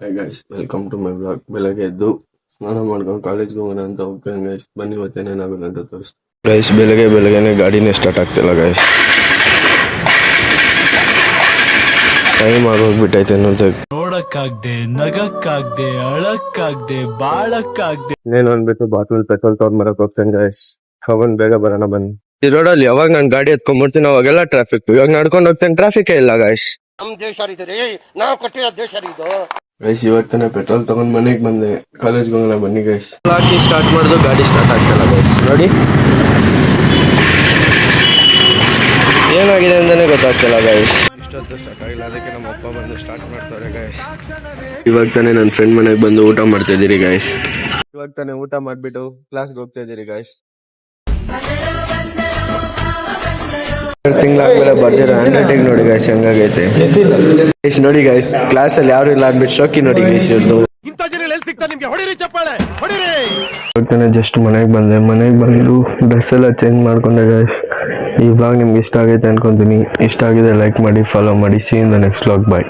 Hi guys, welcome to my blog. ಬೆಳಗ್ಗೆ ಎದ್ದು ಸ್ನಾನ ಮಾಡ್ಕೊಂಡು ಕಾಲೇಜ್ಗೆ ಹೋಗೋಣ ಅಂತ ಹೋಗ್ತೇನೆ ಗೈಸ್. ಬನ್ನಿ ಇವತ್ತೇನೇನಾಗುತ್ತೆ ಅಂತ ತೋರಿಸ್ತೀನಿ ಗೈಸ್. ಬೆಳಗ್ಗೆನೆ ಗಾಡಿನೇ ಸ್ಟಾರ್ಟ್ ಆಗ್ತಿಲ್ಲ ಗೈಸ್. ಟೈಮ್ ಆಗೋಗ್ಬಿಟ್ಟೈತೆ ಅನ್ನೋದು ನೋಡಕ್ಕಾಗ್ದೆ, ನಗಕ್ಕಾಗ್ದೆ, ಅಳಕ್ಕಾಗ್ದೆ, ಬಾಳಕ್ಕಾಗ್ದೆ. ಇನ್ನೇನು ಅಂದ್ಬಿಟ್ಟು ಬಾಟ್ಲ್ ಪೆಟ್ರೋಲ್ ತಗೊಂಡ್ಬರಕ್ ಹೋಗ್ತೇನೆ ಗೈಸ್. ಹೋಗೋಣ, ಬೇಗ ಬರೋಣ ಬನ್ನಿ. ಈ ರೋಡಲ್ಲಿ ಯಾವಾಗ ನಾನು ಗಾಡಿ ಎತ್ಕೊಂಡ್ಬಿಡ್ತೀನಿ ಅವಾಗೆಲ್ಲ ಟ್ರಾಫಿಕ್. ಇವಾಗ ನಡ್ಕೊಂಡು ಹೋಗ್ತೇನೆ, ಟ್ರಾಫಿಕ್ ಇಲ್ಲ ಗೈಸ್. ನಮ್ ದೇಶ ನಾವು ಕಟ್ಟಿರೋ ದೇಶ ಇದು ಗೈಸ್. ಇವಾಗ ತಾನೇ ಪೆಟ್ರೋಲ್ ತಗೊಂಡ್ ಮನೆಗೆ ಬಂದೆ. ಕಾಲೇಜ್ಗೆ ಹೋಗೋಣ ಬನ್ನಿ ಗೈಸ್. ಹಾಕಿ ಸ್ಟಾರ್ಟ್ ಮಾಡಿದ್ರು ಗಾಡಿ ಸ್ಟಾರ್ಟ್ ಆಗ್ತಿಲ್ಲ ಗೈಸ್. ನೋಡಿ ಏನಾಗಿದೆ ಅಂತಾನೆ ಗೊತ್ತಾಗ್ತಿಲ್ಲ ಗೈಸ್. ಇಷ್ಟೊತ್ತು ಸ್ಟಾರ್ಟ್ ಆಗಿಲ್ಲ, ಅದಕ್ಕೆ ನಮ್ಮ ಅಪ್ಪ ಬಂದು ಸ್ಟಾರ್ಟ್ ಮಾಡ್ತಾರೆ ಗೈಸ್. ಇವಾಗ ತಾನೇ ನನ್ನ ಫ್ರೆಂಡ್ ಮನೆಗೆ ಬಂದು ಊಟ ಮಾಡ್ತಾ ಇದೀರಿ ಗೈಸ್. ಇವಾಗ ತಾನೇ ಊಟ ಮಾಡ್ಬಿಟ್ಟು ಕ್ಲಾಸ್ಗೆ ಹೋಗ್ತಾ ಇದೀರಿ ಗೈಸ್. 2 ತಿಂಗಳಾದ್ಮೇಲೆ ಬರ್ದಿರೋ ಹ್ಯಾಂಡ್ ರೈಟಿಂಗ್ ನೋಡಿ ಗೈಸ್ ಹೆಂಗಾಗೈತೆ ಗೈಸ್. ನೋಡಿ ಗೈಸ್, ಕ್ಲಾಸ್ ಅಲ್ಲಿ ಯಾರು ಇಲ್ಲ ಅಂದ್ಬಿಟ್ಟು ಶೋಕಿ ನೋಡಿ ಗೈಸ್ ಇವ್ರದ್ದು. ಇವಾಗ ಜಸ್ಟ್ ಮನೆಗೆ ಬಂದು ಡ್ರೆಸ್ ಎಲ್ಲ ಚೇಂಜ್ ಮಾಡ್ಕೊಂಡೆ ಗೈಸ್. ಈ ವ್ಲಾಗ್ ನಿಮ್ಗೆ ಇಷ್ಟ ಆಗೈತೆ ಅನ್ಕೊಂತೀನಿ. ಇಷ್ಟ ಆಗಿದೆ ಲೈಕ್ ಮಾಡಿ, ಫಾಲೋ ಮಾಡಿ. See in the next vlog. Bye.